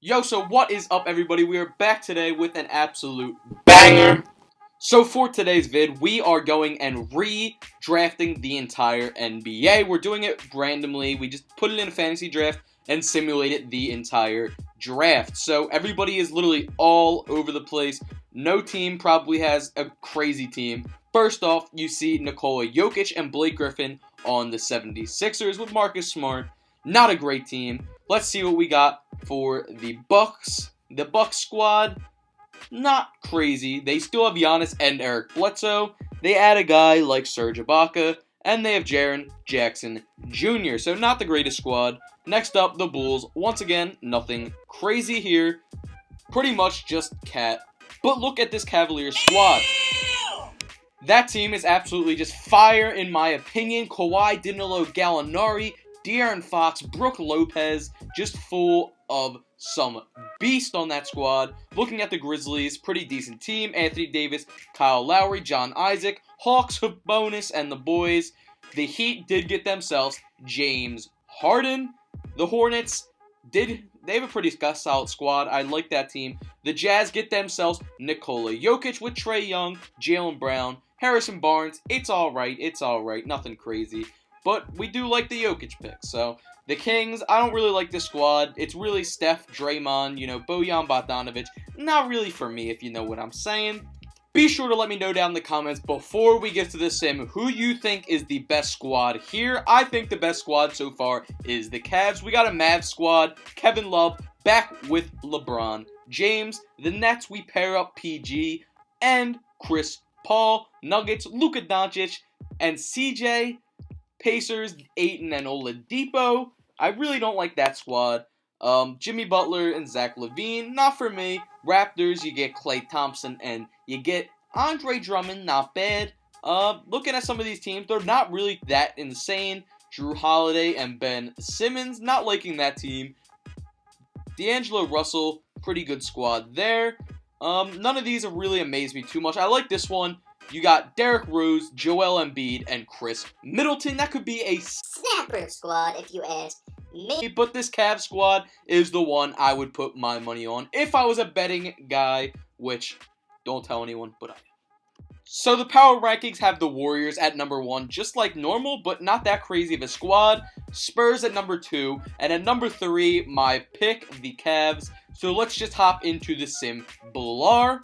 Yo, so what is up, everybody? We are back today with an absolute banger. So for today's vid, we are going and redrafting the entire NBA. We're doing it randomly. We just put it in a fantasy draft and simulated the entire draft. So everybody is literally all over the place. No team probably has a crazy team. First off, you see Nikola Jokic and Blake Griffin on the 76ers with Marcus Smart. Not a great team. Let's see what we got for the Bucks. The Bucks squad, not crazy. They still have Giannis and Eric Bledsoe. They add a guy like Serge Ibaka, and they have Jaren Jackson Jr., so not the greatest squad. Next up, the Bulls. Once again, nothing crazy here. Pretty much just cat. But look at this Cavaliers squad. That team is absolutely just fire, in my opinion. Kawhi, Danilo Gallinari, De'Aaron Fox, Brook Lopez, just full of some beast on that squad. Looking at the Grizzlies, pretty decent team. Anthony Davis, Kyle Lowry, John Isaac, Hawks, bonus, and the boys. The Heat did get themselves James Harden. The Hornets they have a pretty solid squad. I like that team. The Jazz get themselves Nikola Jokic with Trae Young, Jaylen Brown, Harrison Barnes. It's alright. Nothing crazy. But we do like the Jokic pick. So, the Kings, I don't really like this squad. It's really Steph, Draymond, Bojan Bogdanovic. Not really for me, if you know what I'm saying. Be sure to let me know down in the comments before we get to the sim who you think is the best squad here. I think the best squad so far is the Cavs. We got a Mavs squad. Kevin Love back with LeBron James. The Nets, we pair up PG and Chris Paul. Nuggets, Luka Doncic, and CJ. Pacers, Ayton and Oladipo. I really don't like that squad. Jimmy Butler and Zach LaVine, not for me. Raptors, you get Klay Thompson and you get Andre Drummond, not bad. Looking at some of these teams, they're not really that insane. Drew Holiday and Ben Simmons, not liking that team. D'Angelo Russell, pretty good squad there. None of these have really amazed me too much. I like this one. You got Derrick Rose, Joel Embiid, and Chris Middleton. That could be a snapper squad, if you ask me. But this Cavs squad is the one I would put my money on if I was a betting guy, which, don't tell anyone, but I am. So the power rankings have the Warriors at number 1, just like normal, but not that crazy of a squad. Spurs at number 2, and at number 3, my pick, the Cavs. So let's just hop into the Sim Blar.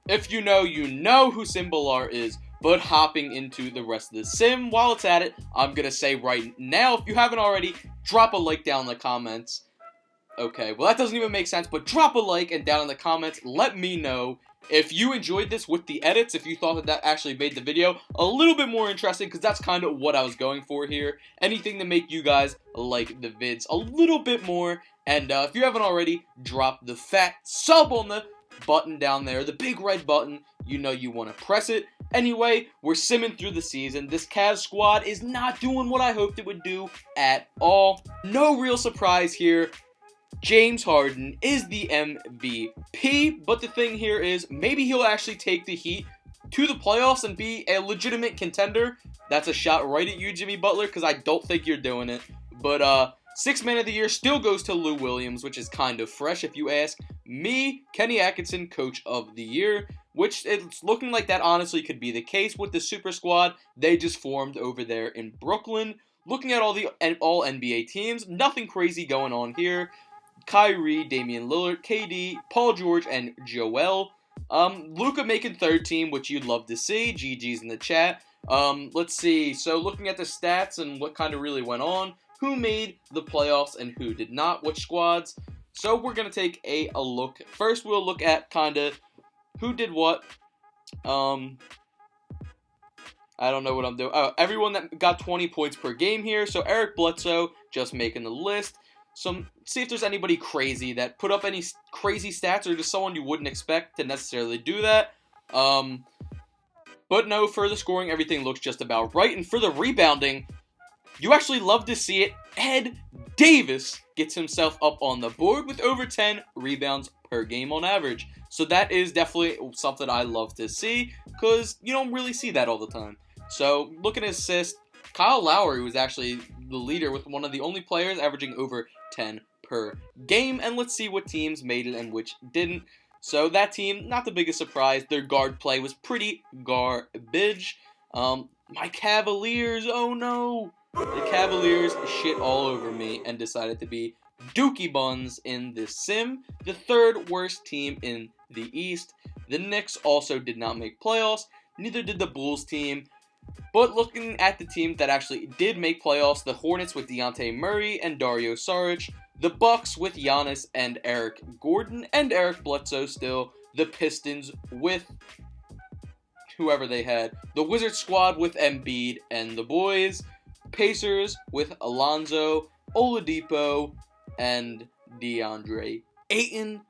If you know who Sim Blar is, but hopping into the rest of the sim, while it's at it, I'm going to say right now, if you haven't already, drop a like down in the comments. Okay, well that doesn't even make sense, but drop a like and down in the comments, let me know if you enjoyed this with the edits, if you thought that actually made the video a little bit more interesting, because that's kind of what I was going for here. Anything to make you guys like the vids a little bit more, and if you haven't already, drop the fat sub on the button down there, the big red button. You know you want to press it. Anyway, we're simming through the season. This Cavs squad is not doing what I hoped it would do at all. No real surprise here. James Harden is the MVP, but the thing here is maybe he'll actually take the Heat to the playoffs and be a legitimate contender. That's a shot right at you, Jimmy Butler, because I don't think you're doing it. But, Sixth Man of the Year still goes to Lou Williams, which is kind of fresh if you ask me. Kenny Atkinson, Coach of the Year, which it's looking like that honestly could be the case with the super squad they just formed over there in Brooklyn. Looking at all NBA teams, nothing crazy going on here. Kyrie, Damian Lillard, KD, Paul George, and Joel. Luka making third team, which you'd love to see. GG's in the chat. Let's see. So looking at the stats and what kind of really went on. Who made the playoffs and who did not, which squads. So we're going to take a look. First, we'll look at kind of who did what. I don't know what I'm doing. Oh, everyone that got 20 points per game here. So Eric Bledsoe just making the list. See if there's anybody crazy that put up any crazy stats or just someone you wouldn't expect to necessarily do that. But no, for the scoring, everything looks just about right. And for the rebounding, you actually love to see it. Ed Davis gets himself up on the board with over 10 rebounds per game on average. So that is definitely something I love to see because you don't really see that all the time. So looking at assists, Kyle Lowry was actually the leader with one of the only players averaging over 10 per game, and let's see what teams made it and which didn't. So that team, not the biggest surprise. Their guard play was pretty garbage. My Cavaliers, oh no! The Cavaliers shit all over me and decided to be Dookie Buns in this sim, the third worst team in the East. The Knicks also did not make playoffs, neither did the Bulls team. But looking at the teams that actually did make playoffs, the Hornets with Dejounte Murray and Dario Saric, the Bucks with Giannis and Eric Gordon, and Eric Bledsoe still, the Pistons with whoever they had, the Wizards squad with Embiid and the boys, Pacers with Alonzo, Oladipo, and DeAndre Ayton.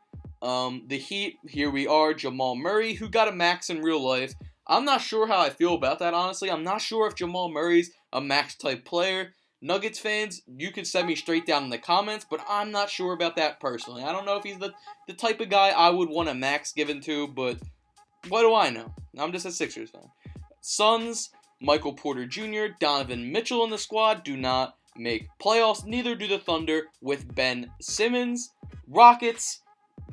The Heat, here we are, Jamal Murray, who got a max in real life. I'm not sure how I feel about that, honestly. I'm not sure if Jamal Murray's a max-type player. Nuggets fans, you can send me straight down in the comments, but I'm not sure about that personally. I don't know if he's the type of guy I would want a max given to, but what do I know? I'm just a Sixers fan. Suns, Michael Porter Jr., Donovan Mitchell in the squad do not make playoffs. Neither do the Thunder with Ben Simmons. Rockets,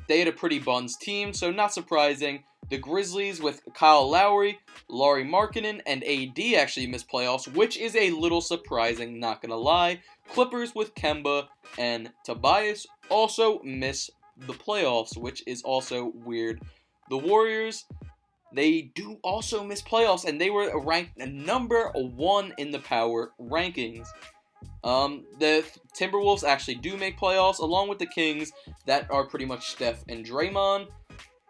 they had a pretty buns team, so not surprising. The Grizzlies with Kyle Lowry, Lauri Markkanen, and AD actually missed playoffs, which is a little surprising, not gonna lie. Clippers with Kemba and Tobias also miss the playoffs, which is also weird. The Warriors, they do also miss playoffs, and they were ranked number 1 in the power rankings. The Timberwolves actually do make playoffs, along with the Kings, that are pretty much Steph and Draymond.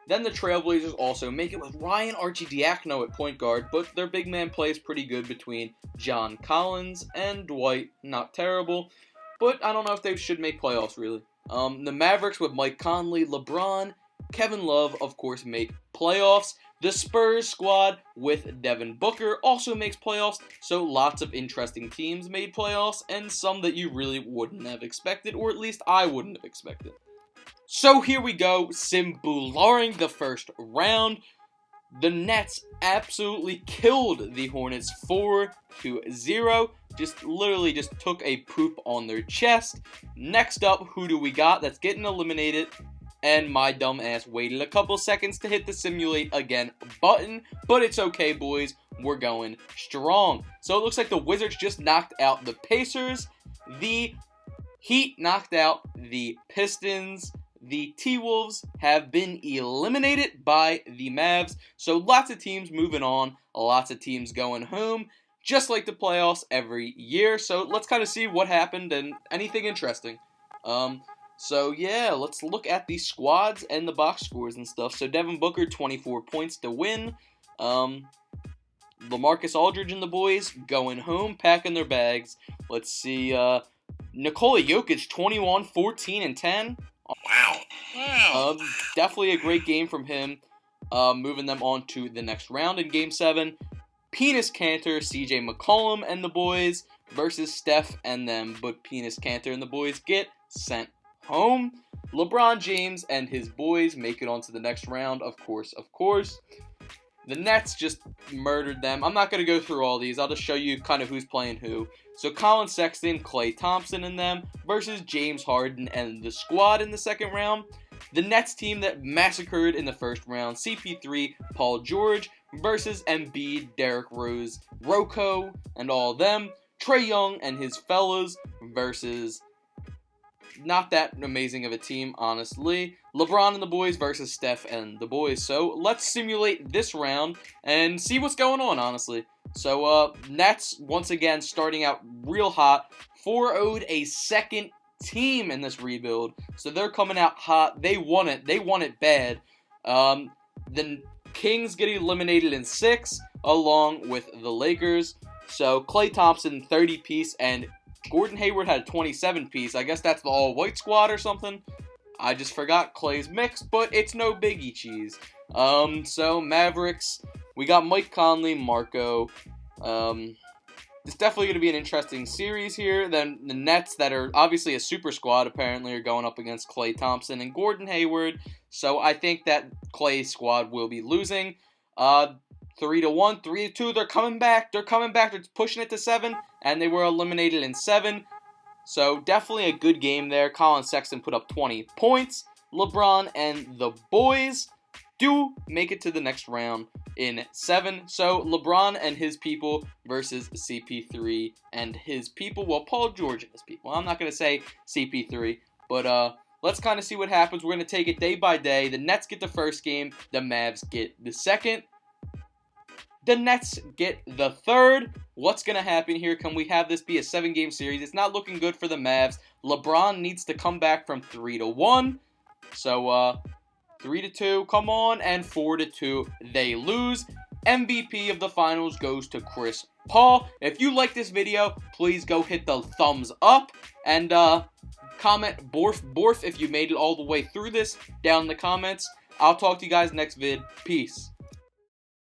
Then the Trailblazers also make it with Ryan Arcidiacono at point guard, but their big man play is pretty good between John Collins and Dwight. Not terrible, but I don't know if they should make playoffs, really. The Mavericks with Mike Conley, LeBron, Kevin Love, of course, make playoffs. The Spurs squad with Devin Booker also makes playoffs, so lots of interesting teams made playoffs, and some that you really wouldn't have expected, or at least I wouldn't have expected. So here we go, Simbularing the first round. The Nets absolutely killed the Hornets 4-0. Literally just took a poop on their chest. Next up, who do we got that's getting eliminated? And my dumb ass waited a couple seconds to hit the simulate again button. But it's okay, boys. We're going strong. So it looks like the Wizards just knocked out the Pacers. The Heat knocked out the Pistons. The T-Wolves have been eliminated by the Mavs. So lots of teams moving on. Lots of teams going home. Just like the playoffs every year. So let's kind of see what happened and anything interesting. So yeah, let's look at the squads and the box scores and stuff. So Devin Booker, 24 points to win. LaMarcus Aldridge and the boys going home, packing their bags. Let's see, Nikola Jokic, 21, 14, and 10. Wow. Definitely a great game from him, moving them on to the next round in Game 7. Penis Cantor, CJ McCollum and the boys versus Steph and them, but Penis Cantor and the boys get sent home. LeBron James and his boys make it on to the next round, of course. The Nets just murdered them. I'm not going to go through all these. I'll just show you kind of who's playing who. So Colin Sexton, Klay Thompson and them versus James Harden and the squad in the second round. The Nets team that massacred in the first round, CP3, Paul George versus Embiid, Derrick Rose, Rocco, and all of them. Trae Young and his fellas versus not that amazing of a team, honestly. LeBron and the boys versus Steph and the boys. So let's simulate this round and see what's going on, honestly. So Nets, once again, starting out real hot. 4-0'd a second team in this rebuild. So they're coming out hot. They want it. They want it bad. The Kings get eliminated in 6, along with the Lakers. So Klay Thompson, 30-piece, and Gordon Hayward had a 27-piece. I guess that's the all-white squad or something. I just forgot Klay's mix, but it's no biggie cheese. So Mavericks, we got Mike Conley, Marco. It's definitely going to be an interesting series here. Then the Nets, that are obviously a super squad, apparently are going up against Klay Thompson and Gordon Hayward. So I think that Klay's squad will be losing. 3-1, 3-2. They're coming back. They're pushing it to 7, and they were eliminated in 7. So definitely a good game there. Colin Sexton put up 20 points. LeBron and the boys do make it to the next round in 7. So LeBron and his people versus CP3 and his people. Well, Paul George and his people. I'm not going to say CP3, but let's kind of see what happens. We're going to take it day by day. The Nets get the first game. The Mavs get the second. The Nets get the third. What's going to happen here? Can we have this be a 7-game series? It's not looking good for the Mavs. LeBron needs to come back from 3-1. So, 3-2, come on, and 4-2, they lose. MVP of the finals goes to Chris Paul. If you like this video, please go hit the thumbs up, and comment borf if you made it all the way through this down in the comments. I'll talk to you guys next vid. Peace.